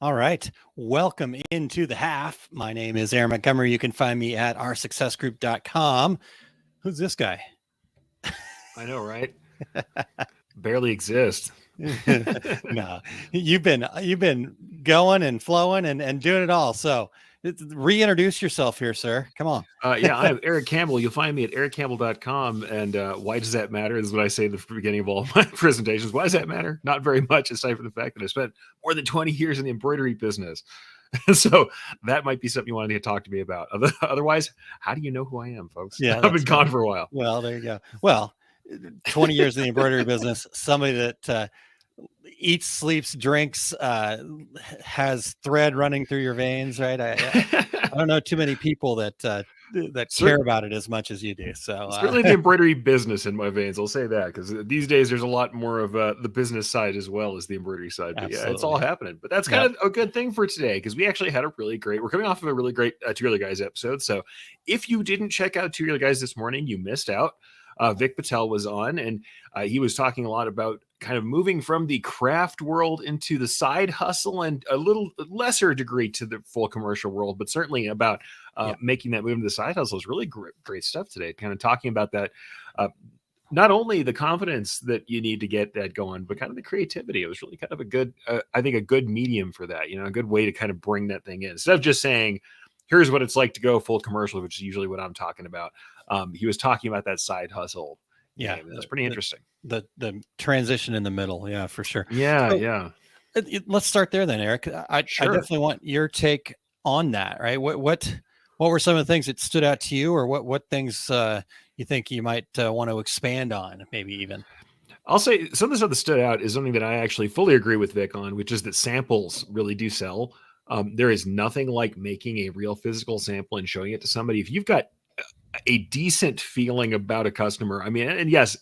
All right. Welcome into the half. My name is Erich Montgomery. You can find me at oursuccessgroup.com. Who's this guy? I know, right? Barely exist. No, you've been going and flowing and doing it all. So reintroduce yourself here, sir. Come on. Yeah, I'm Erich Campbell. You'll find me at erichcampbell.com. And why does that matter? This is what I say at the beginning of all my presentations. Why does that matter? Not very much, aside from the fact that I spent more than 20 years in the embroidery business. So that might be something you wanted to talk to me about. Otherwise, how do you know who I am, folks? Yeah, I've been that's right. gone for a while. Well, there you go. Well, 20 years in the embroidery business, somebody that eats, sleeps, drinks, has thread running through your veins, right? I don't know too many people that care about it as much as you do. So Certainly the embroidery business in my veins. I'll say that because these days there's a lot more of the business side as well as the embroidery side. But yeah, it's all happening. But that's kind of a good thing for today because we actually had we're coming off of a really great Two Yearly Guys episode. So if you didn't check out Two Yearly Guys this morning, you missed out. Vic Patel was on, and he was talking a lot about kind of moving from the craft world into the side hustle and a little lesser degree to the full commercial world, but certainly about making that move into the side hustle is really great stuff today. Kind of talking about that, not only the confidence that you need to get that going, but kind of the creativity. It was really kind of a good, I think, a good medium for that. A good way to kind of bring that thing in instead of just saying, "Here's what it's like to go full commercial," which is usually what I'm talking about. He was talking about that side hustle. Yeah, that's pretty interesting. The transition in the middle, yeah, for sure. Yeah, so, yeah. Let's start there then, Erich. I definitely want your take on that. Right? What were some of the things that stood out to you, or what things you think you might want to expand on, maybe even? I'll say some of the stuff that stood out is something that I actually fully agree with Vic on, which is that samples really do sell. There is nothing like making a real physical sample and showing it to somebody. If you've got a decent feeling about a customer, I mean, and yes,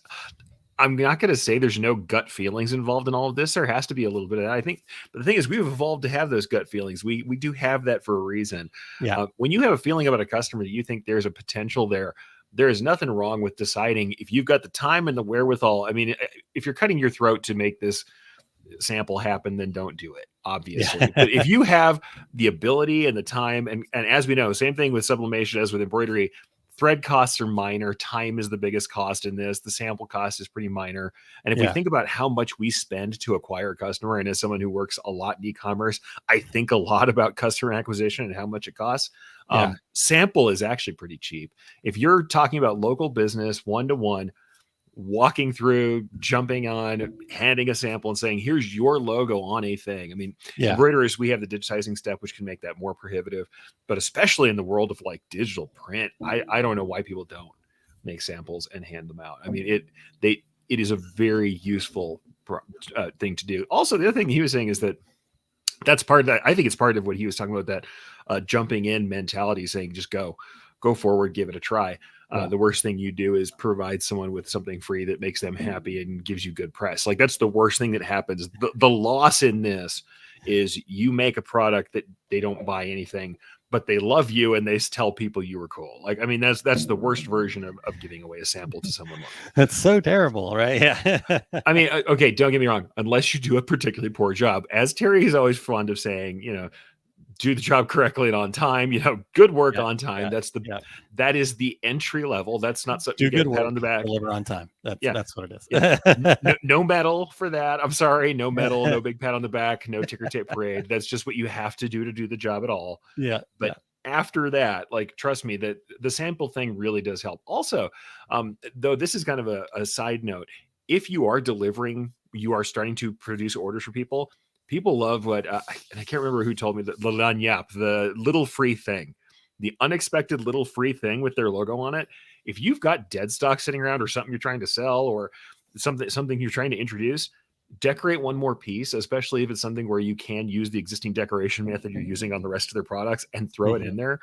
I'm not going to say there's no gut feelings involved in all of this. There has to be a little bit of that, I think. But the thing is, we've evolved to have those gut feelings. We do have that for a reason. Yeah. When you have a feeling about a customer that you think there's a potential there, there is nothing wrong with deciding if you've got the time and the wherewithal. I mean, if you're cutting your throat to make this sample happen, then don't do it, obviously. Yeah. But if you have the ability and the time, and as we know, same thing with sublimation as with embroidery, thread costs are minor. Time is the biggest cost in this. The sample cost is pretty minor. And if we think about how much we spend to acquire a customer, and as someone who works a lot in e-commerce, I think a lot about customer acquisition and how much it costs. Sample is actually pretty cheap. If you're talking about local business, one-to-one, walking through, jumping on, handing a sample and saying, "Here's your logo on a thing." I mean, embroiderers, we have the digitizing step, which can make that more prohibitive, but especially in the world of like digital print, I don't know why people don't make samples and hand them out. I mean, it is a very useful thing to do. Also, the other thing he was saying is that that's part of that. I think it's part of what he was talking about, that jumping in mentality, saying just go forward, give it a try. The worst thing you do is provide someone with something free that makes them happy and gives you good press. Like that's the worst thing that happens. The loss in this is you make a product that they don't buy anything, but they love you and they tell people you were cool. Like, I mean, that's the worst version of giving away a sample to someone. That's so terrible, right? Yeah. I mean, okay, don't get me wrong. Unless you do a particularly poor job, as Terry is always fond of saying, do the job correctly and on time, good work on time. That is the entry level. That's not something you get a pat on the back. Deliver on time. That's what it is. No medal for that. I'm sorry. No medal, no big pat on the back, no ticker tape parade. That's just what you have to do the job at all. Yeah. But after that, like, trust me, that the sample thing really does help. Also, though this is kind of a side note, if you are delivering, you are starting to produce orders for people. People love what, and I can't remember who told me, the lanyap, the little free thing, the unexpected little free thing with their logo on it. If you've got dead stock sitting around or something you're trying to sell or something you're trying to introduce, decorate one more piece, especially if it's something where you can use the existing decoration method you're using on the rest of their products and throw it in there.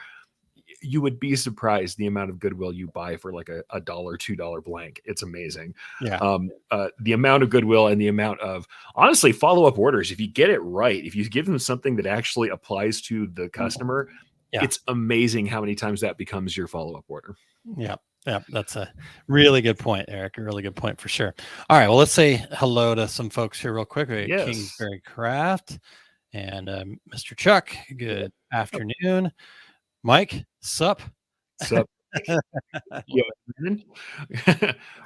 You would be surprised the amount of goodwill you buy for like a $1, $2 blank. It's amazing. Yeah. The amount of goodwill and the amount of, honestly, follow-up orders. If you get it right, if you give them something that actually applies to the customer, it's amazing how many times that becomes your follow-up order. Yeah. Yeah, that's a really good point, Erich. A really good point for sure. All right, well, let's say hello to some folks here real quick. Yes. Kingsbury Craft. And Mr. Chuck, good afternoon. Mike, sup? So, yeah, man.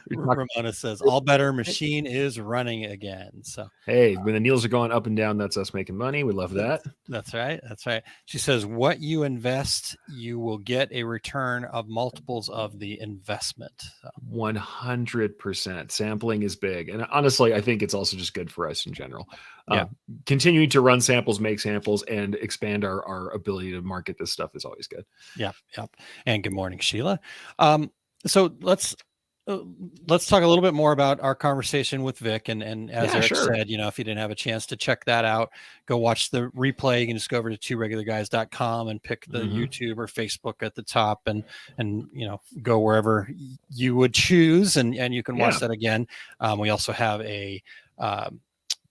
We talked- Ramona says, all better machine is running again. So hey, when the needles are going up and down, that's us making money. We love that. that's right. That's right. She says, what you invest, you will get a return of multiples of the investment. So, 100%. Sampling is big. And honestly, I think it's also just good for us in general. Yeah. Continuing to run samples, make samples, and expand our ability to market this stuff is always good. Yep. And good morning, Sheila. So let's talk a little bit more about our conversation with Vic. And as Yeah, Eric sure. said, if you didn't have a chance to check that out, go watch the replay. You can just go over to tworegularguys.com and pick the YouTube or Facebook at the top and go wherever you would choose, and you can watch that again. We also have a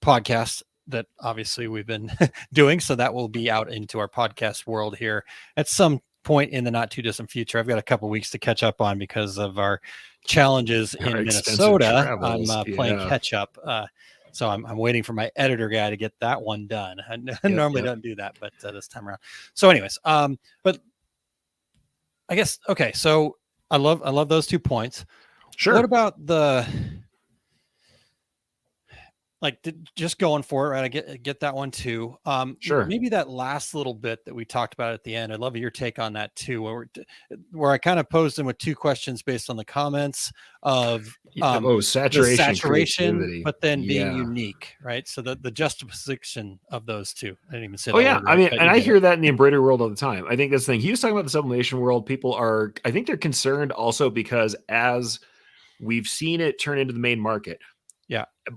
podcast that obviously we've been doing, so that will be out into our podcast world here at some point in the not too distant future. I've got a couple weeks to catch up on because of our challenges in Minnesota. Travels. I'm playing catch up. So I'm waiting for my editor guy to get that one done. I normally don't do that, but this time around. So anyways, but I guess, okay. So I love those 2 points. Sure. What about just going for it, right? I get that one too. Sure. Maybe that last little bit that we talked about at the end, I'd love your take on that too, where I kind of posed them with 2 questions based on the comments of saturation, but then being unique, right? So the juxtaposition of those 2. I didn't even say that. Yeah. Word, I mean, and I hear it. that in the embroidery world all the time. I think that's the thing. He was talking about the sublimation world. People are, I think they're concerned also because as we've seen it turn into the main market,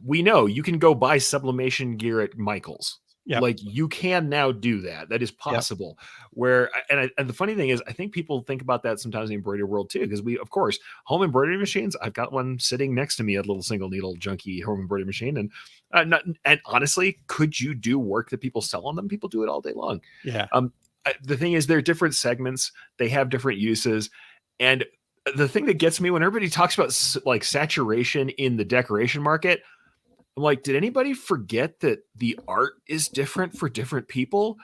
we know you can go buy sublimation gear at Michael's. Like you can now do that. That is possible. Where and the funny thing is, I think people think about that sometimes in the embroidery world too, because we, of course, home embroidery machines. I've got one sitting next to me, a little single needle junky home embroidery machine, and honestly, could you do work that people sell on them? People do it all day long. Yeah. The thing is, they're different segments. They have different uses, and the thing that gets me when everybody talks about like saturation in the decoration market, I'm like, did anybody forget that the art is different for different people?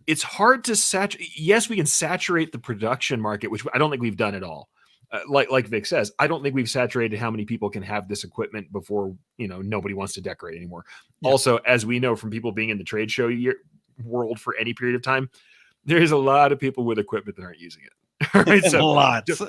It's hard to saturate. Yes, we can saturate the production market, which I don't think we've done at all. Like Vic says, I don't think we've saturated how many people can have this equipment before, nobody wants to decorate anymore. Yeah. Also, as we know from people being in the trade show world for any period of time, there's a lot of people with equipment that aren't using it. Right? So lots.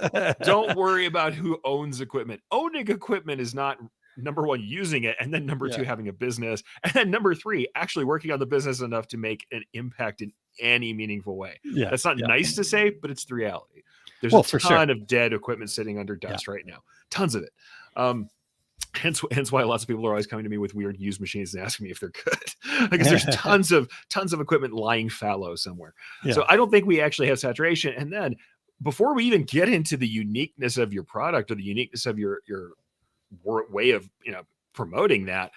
Don't worry about who owns equipment. Owning equipment is not number 1, using it, and then number 2, having a business, and then number 3, actually working on the business enough to make an impact in any meaningful way. That's not nice to say, but it's the reality. There's a ton of dead equipment sitting under dust right now. Tons of it. Hence why lots of people are always coming to me with weird used machines and asking me if they're good, because there's tons of equipment lying fallow somewhere. So I don't think we actually have saturation. And then before we even get into the uniqueness of your product or the uniqueness of your way of promoting that,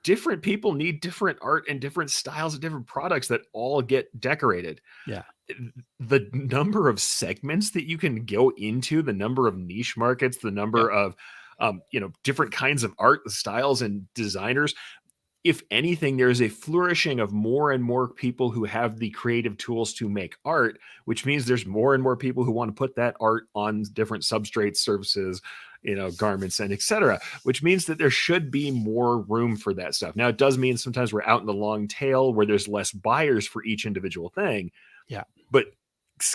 different people need different art and different styles of different products that all get decorated. The number of segments that you can go into, the number of niche markets, the number of different kinds of art styles and designers, if anything, there's a flourishing of more and more people who have the creative tools to make art, which means there's more and more people who want to put that art on different substrates, surfaces, garments, and etc., which means that there should be more room for that stuff. Now, it does mean sometimes we're out in the long tail where there's less buyers for each individual thing. But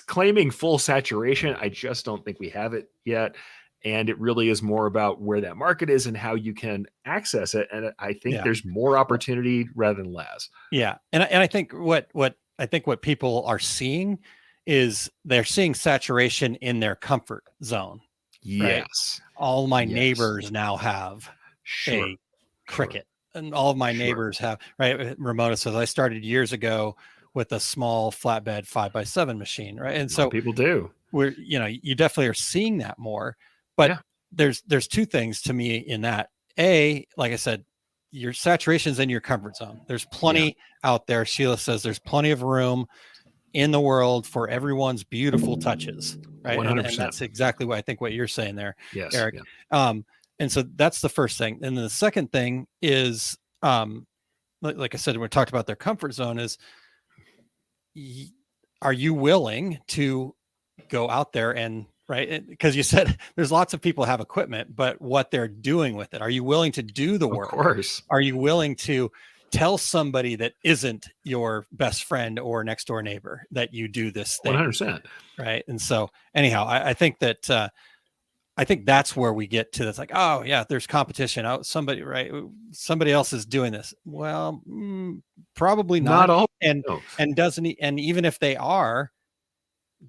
claiming full saturation, I just don't think we have it yet. And it really is more about where that market is and how you can access it. And I think there's more opportunity rather than less. Yeah. And I think what people are seeing is they're seeing saturation in their comfort zone. Right? Yes. All my neighbors now have a Cricut, and all of my neighbors have, right? Ramona says, I started years ago with a small flatbed 5x7 machine. Right. And so people do, you definitely are seeing that more, but there's 2 things to me in that. Like I said, your saturation's in your comfort zone. There's plenty out there. Sheila says there's plenty of room in the world for everyone's beautiful touches, right? 100%. And that's exactly what I think what you're saying there, Eric. And so that's the first thing. And then the second thing is like I said, when we talked about their comfort zone is, are you willing to go out there and right? Because you said there's lots of people have equipment, but what they're doing with it, are you willing to do the Of work? course. Are you willing to tell somebody that isn't your best friend or next door neighbor that you do this thing? 100%. Right. And so anyhow, I think that I think that's where we get to this, like, oh yeah, there's competition. Oh, somebody, right? Somebody else is doing this. Well, probably Not not. all. And No. and even if they are,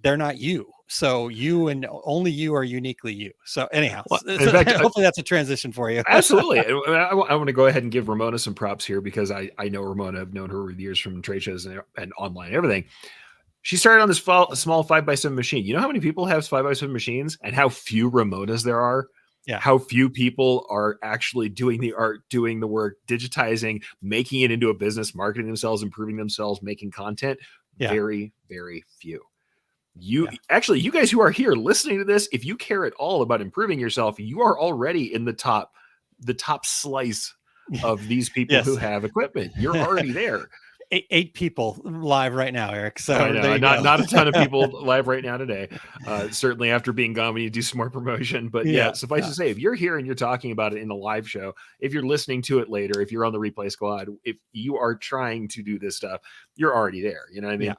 they're not you. So you and only you are uniquely you. So anyhow, Well, in fact, hopefully that's a transition for you. absolutely. I want to go ahead and give Ramona some props here because I know Ramona. I've known her over the years from trade shows and online, everything. She started on this small 5x7 machine. You know how many people have 5x7 machines and how few Ramonas there are? Yeah. How few people are actually doing the art, doing the work, digitizing, making it into a business, marketing themselves, improving themselves, making content. Yeah. Very, very few. Actually, you guys who are here listening to this, if you care at all about improving yourself, you are already in the top slice of these people who have equipment. You're already there. 8 people live right now, Eric. So I know not a ton of people live right now today. Certainly after being gone, we need to do some more promotion. But suffice to say, if you're here and you're talking about it in the live show, if you're listening to it later, if you're on the replay squad, if you are trying to do this stuff, you're already there. You know what I mean? Yeah.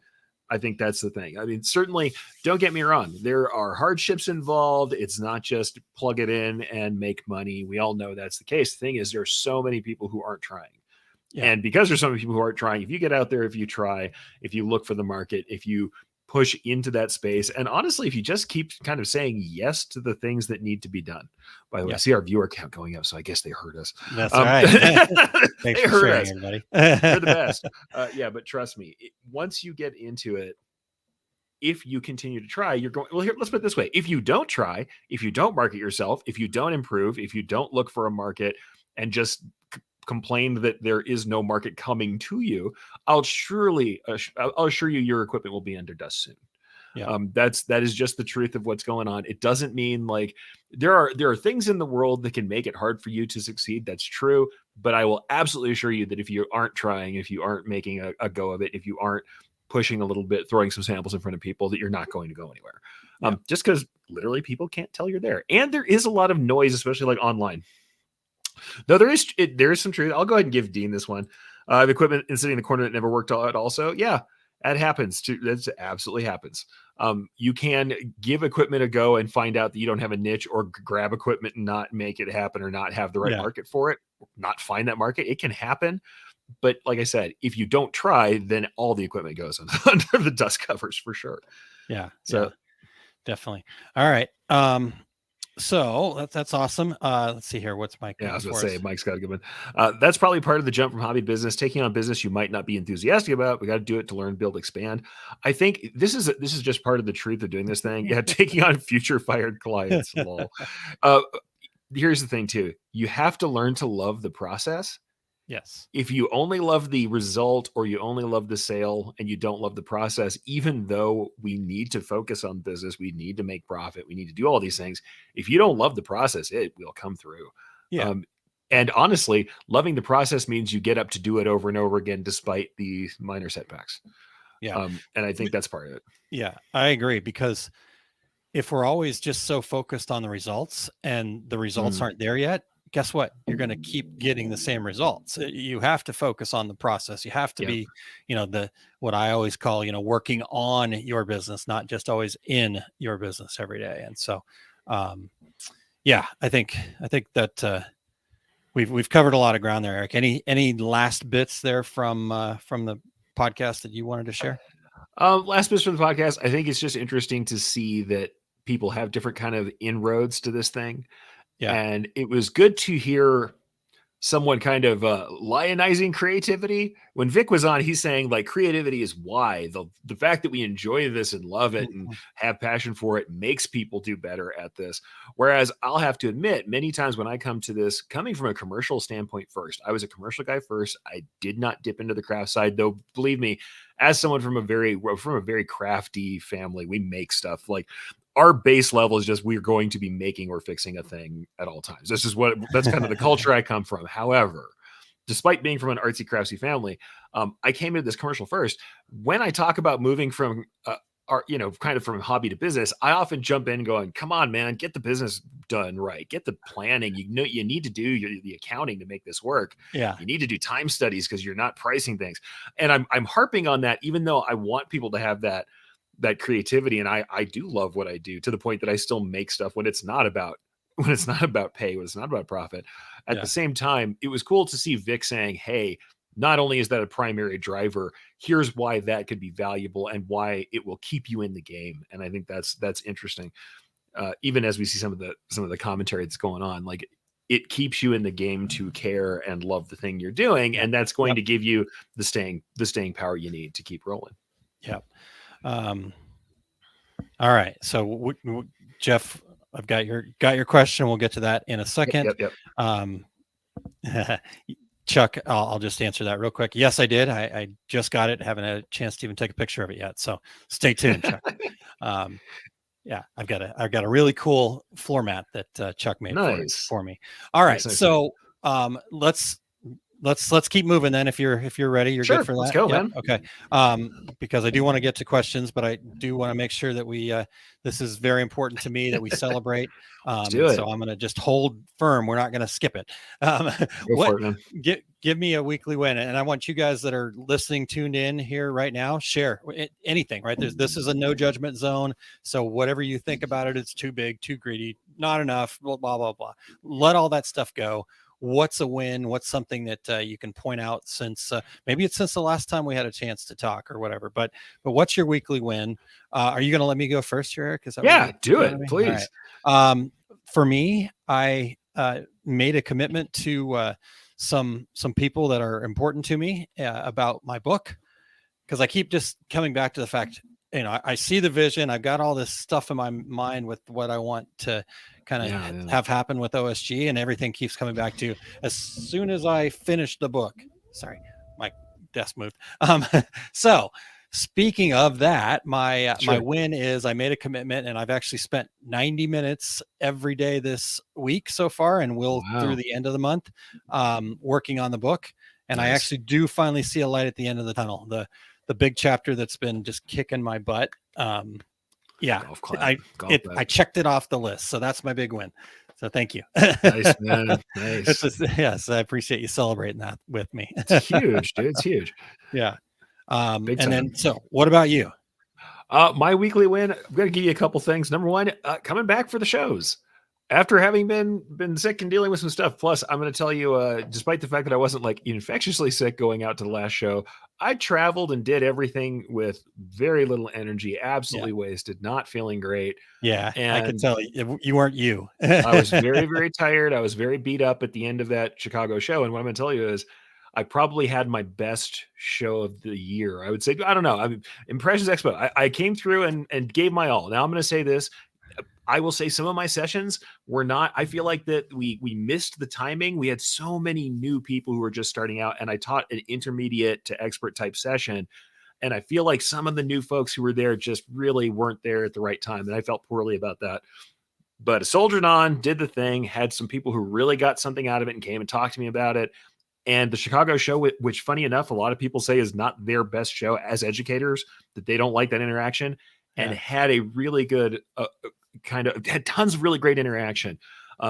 I think that's the thing. I mean, certainly don't get me wrong. There are hardships involved. It's not just plug it in and make money. We all know that's the case. The thing is, there are so many people who aren't trying. Yeah. And because there's so many people who aren't trying, if you get out there, if you try, if you look for the market, if you push into that space, and honestly, if you just keep kind of saying yes to the things that need to be done. By the way, I see our viewer count going up, so I guess they heard us. That's right. They heard us. Everybody. They're the best. But trust me, once you get into it, if you continue to try, you're going, well, here, let's put it this way. If you don't try, if you don't market yourself, if you don't improve, if you don't look for a market and just complain that there is no market coming to you, I'll assure you your equipment will be under dust soon. Yeah. That is just the truth of what's going on. It doesn't mean like there are things in the world that can make it hard for you to succeed. That's true. But I will absolutely assure you that if you aren't trying, if you aren't making a go of it, if you aren't pushing a little bit, throwing some samples in front of people, that you're not going to go anywhere. Yeah. Just because literally people can't tell you're there. And there is a lot of noise, especially like online. Though there is some truth. I'll go ahead and give Dean this one. I have equipment sitting in the corner that never worked out also. Yeah, that happens too. That absolutely happens. You can give equipment a go and find out that you don't have a niche, or grab equipment and not make it happen, or not have the right market for it, not find that market. It can happen. But like I said, if you don't try, then all the equipment goes under the dust covers for sure. Yeah. So definitely. All right. So that's awesome. Let's see here. What's Mike? Yeah, I was going to say, Mike's got a good one. That's probably part of the jump from hobby business, taking on business you might not be enthusiastic about. We got to do it to learn, build, expand. I think this is just part of the truth of doing this thing. Yeah, taking on future fired clients. Lol. Here's the thing too. You have to learn to love the process. Yes. If you only love the result, or you only love the sale and you don't love the process, even though we need to focus on business, we need to make profit, we need to do all these things. If you don't love the process, it will come through. Yeah. And honestly, loving the process means you get up to do it over and over again, despite the minor setbacks. Yeah. And I think that's part of it. Yeah, I agree, because if we're always just so focused on the results and the results aren't there yet, guess what? You're going to keep getting the same results. You have to focus on the process. You have to be, what I always call, working on your business, not just always in your business every day. And so, I think that we've covered a lot of ground there, Eric. Any last bits there from the podcast that you wanted to share? Last bits from the podcast. I think it's just interesting to see that people have different kind of inroads to this thing. Yeah. And it was good to hear someone kind of lionizing creativity. When Vic was on, he's saying like creativity is why the fact that we enjoy this and love it and have passion for it makes people do better at this. Whereas I'll have to admit, many times when I come to this, coming from a commercial standpoint first, I was a commercial guy first. I did not dip into the craft side, though. Believe me, as someone from a very crafty family, we make stuff like. Our base level is just we're going to be making or fixing a thing at all times. That's kind of the culture I come from. However, despite being from an artsy craftsy family, I came into this commercial first. When I talk about moving from kind of from hobby to business, I often jump in going, come on, man, get the business done right. Get the planning. You need to do the accounting to make this work. Yeah. You need to do time studies because you're not pricing things. And I'm harping on that, even though I want people to have that creativity. And I do love what I do, to the point that I still make stuff when it's not about pay, when it's not about profit. At the same time, it was cool to see Vic saying, hey, not only is that a primary driver, here's why that could be valuable and why it will keep you in the game. And I think that's interesting. Even as we see some of the commentary that's going on, like, it keeps you in the game to care and love the thing you're doing, and that's going to give you the staying power you need to keep rolling. Yep. All right. So Jeff, I've got your question. We'll get to that in a second. Yep. Chuck, I'll just answer that real quick. Yes, I did. I just got it. Haven't had a chance to even take a picture of it yet. So stay tuned, Chuck. Yeah, I've got a really cool floor mat that Chuck made for me. All right. So let's keep moving then. If you're ready, you're good for that. Let's go, man. Okay. Because I do want to get to questions, but I do want to make sure that we this is very important to me that we celebrate. So I'm going to just hold firm. We're not going to skip it. Give me a weekly win, and I want you guys that are listening, tuned in here right now, share anything. Right? This is a no judgment zone. So whatever you think about it, it's too big, too greedy, not enough. Blah blah blah blah. Let all that stuff go. What's a win? What's something that you can point out since maybe it's since the last time we had a chance to talk or whatever, but what's your weekly win? Are you going to let me go first here, Eric? Do it, please. Right. For me, I made a commitment to some people that are important to me about my book, because I keep just coming back to the fact, I see the vision. I've got all this stuff in my mind with what I want to kind of have happen with OSG, and everything keeps coming back to, as soon as I finish the book. Sorry, my desk moved. So speaking of that, my win is I made a commitment, and I've actually spent 90 minutes every day this week so far, and will through the end of the month, working on the book. And I actually do finally see a light at the end of the tunnel. The big chapter that's been just kicking my butt. I checked it off the list. So that's my big win. So thank you. Nice, man. Nice. Yes, I appreciate you celebrating that with me. It's huge, dude. It's huge. Yeah. Then, so what about you? My weekly win, I'm going to give you a couple things. Number one, coming back for the shows. After having been sick and dealing with some stuff. Plus, I'm going to tell you, despite the fact that I wasn't like infectiously sick going out to the last show, I traveled and did everything with very little energy, absolutely wasted, not feeling great. Yeah, and I can tell you weren't you. I was very, very tired. I was very beat up at the end of that Chicago show. And what I'm going to tell you is, I probably had my best show of the year. I would say, I don't know. Impressions Expo. I came through and gave my all. Now I'm going to say this. I will say some of my sessions were not, I feel like that we missed the timing. We had so many new people who were just starting out, and I taught an intermediate to expert type session. And I feel like some of the new folks who were there just really weren't there at the right time. And I felt poorly about that. But I soldiered on, did the thing, had some people who really got something out of it and came and talked to me about it. And the Chicago show, which funny enough, a lot of people say is not their best show as educators, that they don't like that interaction, and had a really good had tons of really great interaction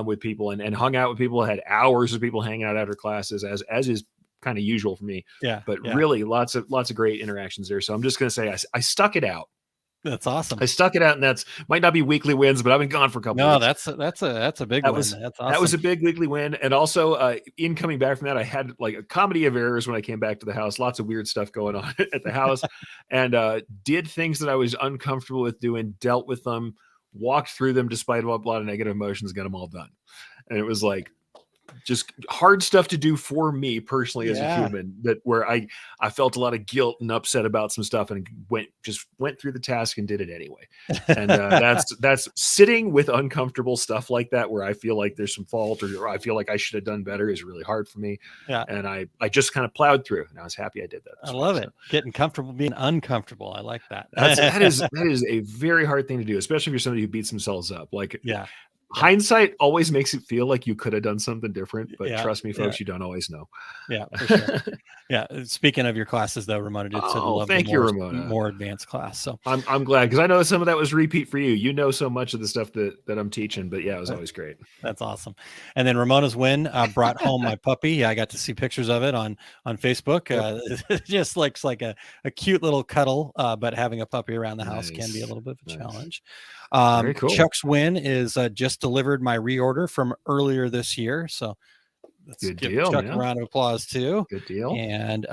with people and hung out with people, had hours of people hanging out after classes, as is kind of usual for me. But really lots of great interactions there. So I'm just going to say I stuck it out. That's awesome. I stuck it out, and that's might not be weekly wins, but I've been gone for a couple of weeks. That's a big win. That's awesome. That was a big weekly win. And also in coming back from that, I had like a comedy of errors when I came back to the house, lots of weird stuff going on at the house, and did things that I was uncomfortable with doing, dealt with them, walked through them despite a lot of negative emotions, got them all done. And it was like just hard stuff to do for me personally as a human, that where I felt a lot of guilt and upset about some stuff, and went through the task and did it anyway. And that's sitting with uncomfortable stuff like that, where I feel like there's some fault, or I feel like I should have done better, is really hard for me. And I just kind of plowed through, and I was happy I did that. I love it. Getting comfortable being uncomfortable. I like that. That is a very hard thing to do, especially if you're somebody who beats themselves up. Like, hindsight always makes it feel like you could have done something different, but Yeah. trust me, folks, you don't always know. Yeah, for sure. Yeah. Speaking of your classes, though, Ramona did said Oh, love the thank you, Ramona. more advanced class. So I'm glad, because I know some of that was repeat for you. You know so much of the stuff that I'm teaching, but yeah, it was always great. that's awesome. And then Ramona's win brought home my puppy. I got to see pictures of it on Facebook. Yep. It just looks like a cute little cuddle, but having a puppy around the house can be a Nice. little bit of a Nice. challenge. Very cool. Chuck's win is just delivered my reorder from earlier this year. So let's Good give deal, Chuck a man. round of applause too. Good deal. And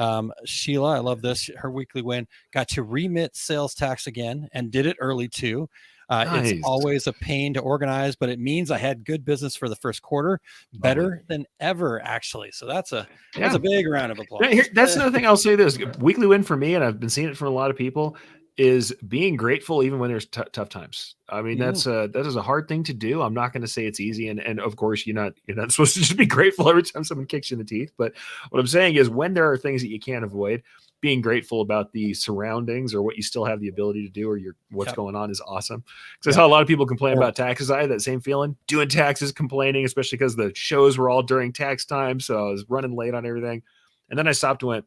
Sheila, I love this. Her weekly win got to remit sales tax again and did it early too. It's Nice. always a pain to organize, but it means I had good business for the first quarter, better than ever, actually. So that's a big round of applause. That's another thing I'll say. This weekly win for me, and I've been seeing it from a lot of people, is being grateful even when there's tough times. I mean, that is a hard thing to do. I'm not going to say it's easy, and of course you're not supposed to just be grateful every time someone kicks you in the teeth. But what I'm saying is, when there are things that you can't avoid, being grateful about the surroundings or what you still have the ability to do, or what's going on, is awesome. Because I saw a lot of people complain about taxes. I had that same feeling doing taxes, complaining, especially because the shows were all during tax time, so I was running late on everything. And then I stopped and went,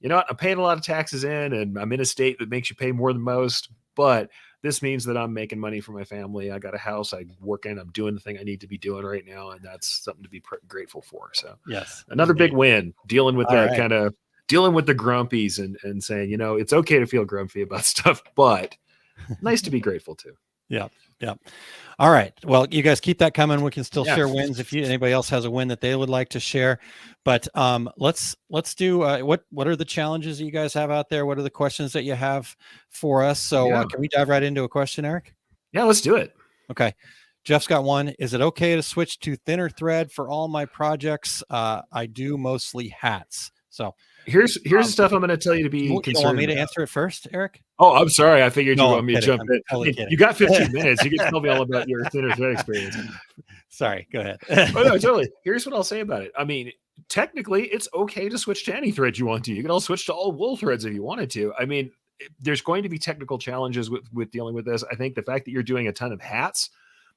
you know what? I'm paying a lot of taxes in, and I'm in a state that makes you pay more than most, but this means that I'm making money for my family. I got a house, I work in, I'm doing the thing I need to be doing right now, and that's something to be grateful for. So yes, another big win, dealing with right. dealing with the grumpies and saying, it's okay to feel grumpy about stuff, but nice to be grateful too. Yeah. All right. Well, you guys keep that coming. We can still share wins if anybody else has a win that they would like to share. But let's do what are the challenges that you guys have out there? What are the questions that you have for us? So can we dive right into a question, Eric? Yeah, let's do it. Okay. Jeff's got one. Is it okay to switch to thinner thread for all my projects? I do mostly hats. So here's the stuff I'm going to tell you to be concerned. You want me to answer it first, Eric? Oh, I'm sorry. I figured you want me to jump in. Totally you got 15 minutes. You can tell me all about your thinner thread experience. Sorry, go ahead. Oh, no, totally. Here's what I'll say about it. I mean, technically, it's okay to switch to any thread you want to. You can all switch to all wool threads if you wanted to. I mean, there's going to be technical challenges with dealing with this. I think the fact that you're doing a ton of hats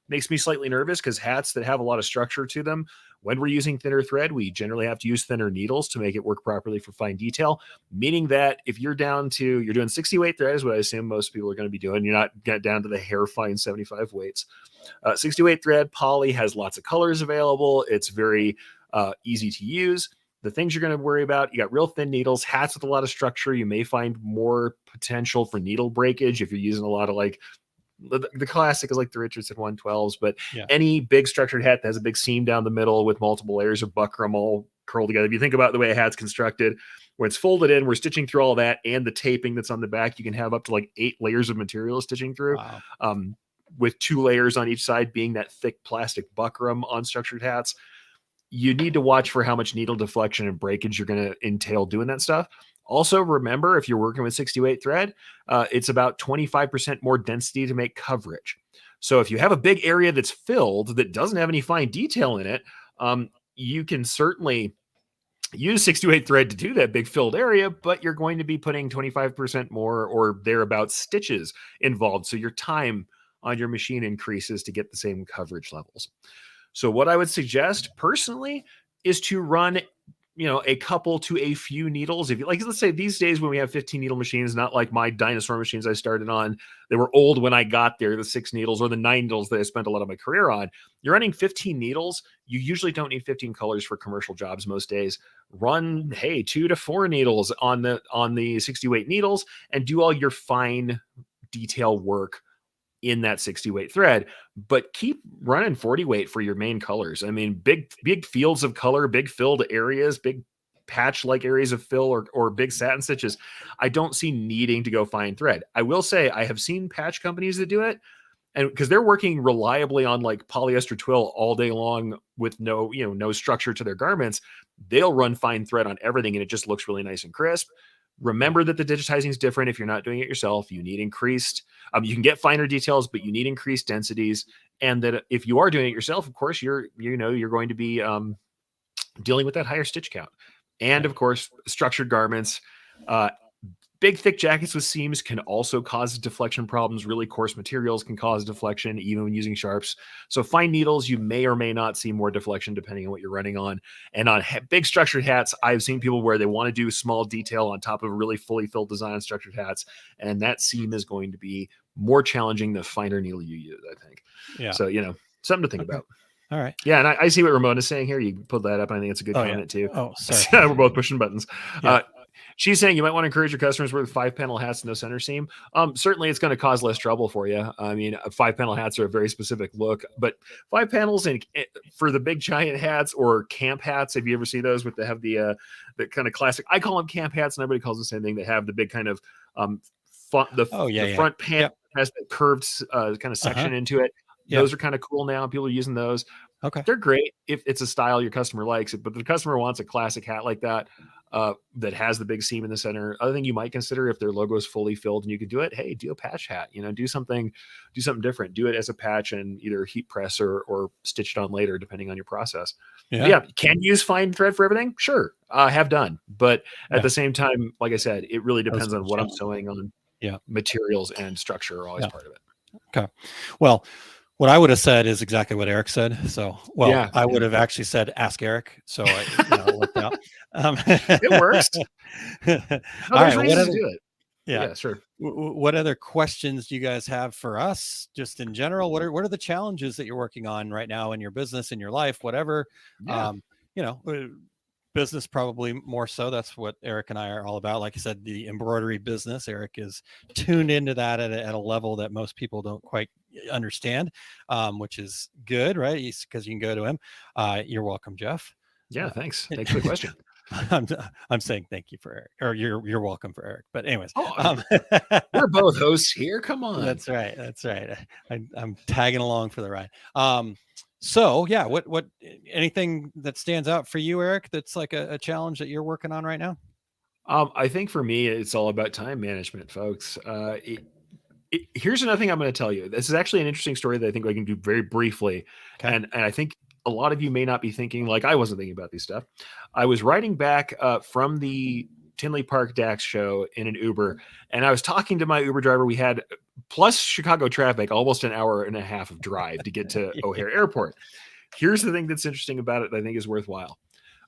makes me slightly nervous, because hats that have a lot of structure to them, when we're using thinner thread, we generally have to use thinner needles to make it work properly for fine detail, meaning that if you're doing 60 weight thread is what I assume most people are going to be doing. You're not get down to the hair fine 75 weights. 60 weight thread poly has lots of colors available. It's very easy to use. The things you're going to worry about, you got real thin needles, hats with a lot of structure. You may find more potential for needle breakage if you're using a lot of the classic is like the Richardson 112s, but any big structured hat that has a big seam down the middle with multiple layers of buckram all curled together. If you think about the way a hat's constructed, when it's folded in, we're stitching through all that and the taping that's on the back. You can have up to like 8 layers of material stitching through, with 2 layers on each side being that thick plastic buckram on structured hats. You need to watch for how much needle deflection and breakage you're going to entail doing that stuff. Also, remember, if you're working with 60 weight thread, it's about 25% more density to make coverage. So if you have a big area that's filled that doesn't have any fine detail in it, you can certainly use 60 weight thread to do that big filled area, but you're going to be putting 25% more or thereabouts stitches involved. So your time on your machine increases to get the same coverage levels. So what I would suggest personally is to run a couple to a few needles. If you like, let's say these days when we have 15 needle machines, not like my dinosaur machines I started on, they were old when I got there, the 6 needles or the 9 needles that I spent a lot of my career on. You're running 15 needles. You usually don't need 15 colors for commercial jobs most days. Run, 2 to 4 needles on the 60 weight needles and do all your fine detail work in that 60 weight thread, but keep running 40 weight for your main colors. I mean, big fields of color, big filled areas, big patch like areas of fill or big satin stitches. I don't see needing to go fine thread. I will say I have seen patch companies that do it, and because they're working reliably on like polyester twill all day long with no structure to their garments, they'll run fine thread on everything and it just looks really nice and crisp. Remember that the digitizing is different if you're not doing it yourself. You need increased, you can get finer details, but you need increased densities. And that if you are doing it yourself, of course, you're going to be dealing with that higher stitch count. And of course, structured garments, Big, thick jackets with seams can also cause deflection problems. Really coarse materials can cause deflection, even when using sharps. So fine needles, you may or may not see more deflection depending on what you're running on. And on big structured hats, I've seen people where they want to do small detail on top of a really fully filled design on structured hats, and that seam is going to be more challenging the finer needle you use, I think. Yeah. So, something to think about. All right. Yeah, and I see what Ramona's saying here. You pulled that up. I think it's a good comment too. Oh, sorry. We're both pushing buttons. Yeah. She's saying you might want to encourage your customers with 5-panel hats, no center seam. Certainly, it's going to cause less trouble for you. I mean, 5-panel hats are a very specific look, but 5 panels and for the big giant hats or camp hats. Have you ever seen those with the kind of classic? I call them camp hats. And everybody calls them the same thing. They have the big kind of front pan has that curved kind of section into it. Those are kind of cool now. People are using those. Okay. They're great if it's a style your customer likes it, but the customer wants a classic hat like that that has the big seam in the center. Other thing you might consider if their logo is fully filled and you can do it, hey, do a patch hat. Do something different. Do it as a patch and either heat press or stitch it on later, depending on your process. Yeah, can use fine thread for everything? Sure, have done, but at the same time, like I said, it really depends on what I'm sewing on. Yeah, materials and structure are always part of it. Okay, well. What I would have said is exactly what Eric said. So, I would have actually said, ask Eric. So it worked out. It works. All right. Reasons to do it. Yeah, sure. What other questions do you guys have for us just in general? What are the challenges that you're working on right now in your business, in your life, whatever, business probably more so. That's what Eric and I are all about. Like I said, the embroidery business, Eric is tuned into that at a level that most people don't quite understand, which is good, right? Because you can go to him. You're welcome, Jeff. Yeah, thanks. Thanks for the question. I'm saying thank you for Eric, or you're welcome for Eric. But anyways, we're both hosts here. Come on. That's right. I'm tagging along for the ride. So yeah, what anything that stands out for you, Eric, that's like a challenge that you're working on right now? I think for me, it's all about time management, folks. Here's another thing I'm going to tell you. This is actually an interesting story that I think I can do very briefly. Okay. And I think a lot of you may not be thinking like I wasn't thinking about these stuff. I was riding back from the Tinley Park Dax show in an Uber, and I was talking to my Uber driver. We had, plus Chicago traffic, almost an hour and a half of drive to get to O'Hare Airport. Here's the thing that's interesting about it that I think is worthwhile.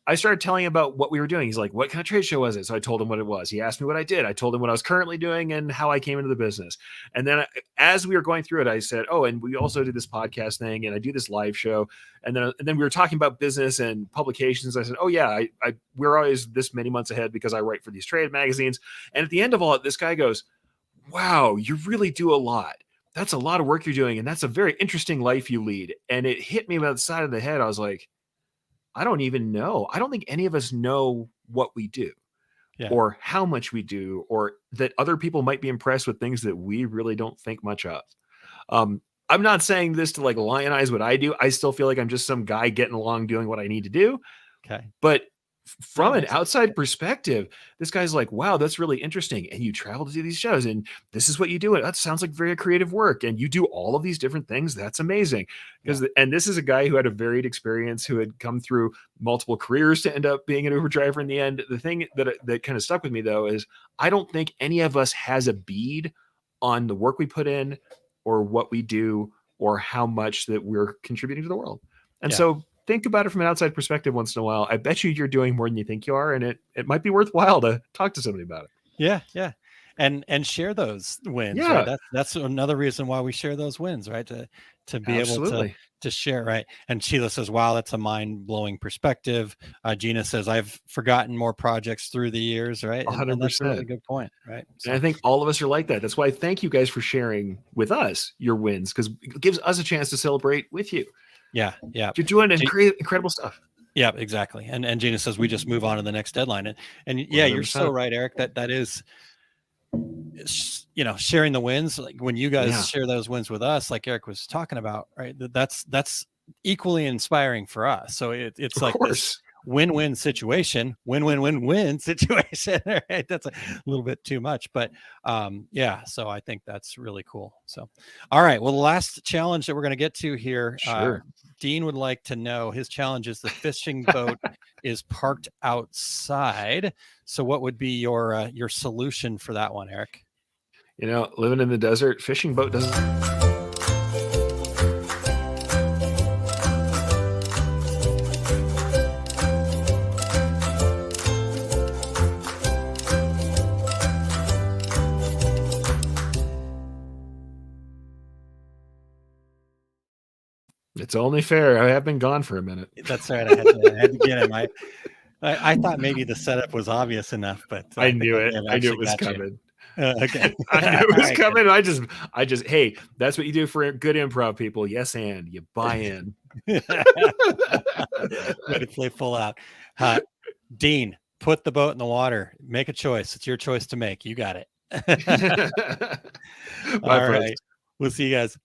I started telling him about what we were doing. He's like, what kind of trade show was it? So I told him what it was. He asked me what I did. I told him what I was currently doing and how I came into the business. And then as we were going through it, I said, oh, and we also did this podcast thing and I do this live show. And then we were talking about business and publications. I said, oh yeah, we're always this many months ahead because I write for these trade magazines. And at the end of all it, this guy goes, wow, you really do a lot. That's a lot of work you're doing. And that's a very interesting life you lead. And it hit me about the side of the head. I was like, I don't even know. I don't think any of us know what we do or how much we do, or that other people might be impressed with things that we really don't think much of. I'm not saying this to like lionize what I do. I still feel like I'm just some guy getting along doing what I need to do. Okay. But from an outside perspective, this guy's like, wow, that's really interesting. And you travel to do these shows and this is what you do. That sounds like very creative work. And you do all of these different things. That's amazing. And this is a guy who had a varied experience, who had come through multiple careers to end up being an Uber driver in the end. The thing that kind of stuck with me though, is I don't think any of us has a bead on the work we put in or what we do or how much that we're contributing to the world. And so think about it from an outside perspective once in a while. I bet you're doing more than you think you are, and it might be worthwhile to talk to somebody about it. Yeah. And share those wins. Yeah. Right? That's another reason why we share those wins, right? To be able to share, right? And Sheila says, wow, that's a mind-blowing perspective. Gina says, I've forgotten more projects through the years, right? 100%. And that's a really good point, right? So, and I think all of us are like that. That's why I thank you guys for sharing with us your wins, because it gives us a chance to celebrate with you. Yeah. You're doing incredible stuff. Yeah, exactly. And Gina says we just move on to the next deadline. And yeah, 100%. You're so right, Eric. That is, sharing the wins. Like when you guys share those wins with us, like Eric was talking about, right? That's equally inspiring for us. So it's like this win-win situation, win-win-win-win situation. Right? That's a little bit too much, but so I think that's really cool. So, all right. Well, the last challenge that we're going to get to here, Dean would like to know, his challenge is the fishing boat is parked outside. So what would be your solution for that one, Eric? You know, living in the desert, fishing boat doesn't. It's only fair. I have been gone for a minute. That's right. I had to get him. I thought maybe the setup was obvious enough, but I knew it. I knew it was coming. Okay. I knew it was Right, coming. I just, hey, that's what you do for good improv, people. Yes, and you buy in. Way to play full out. Dean, put the boat in the water. Make a choice. It's your choice to make. You got it. Bye, All folks. right. We'll see you guys.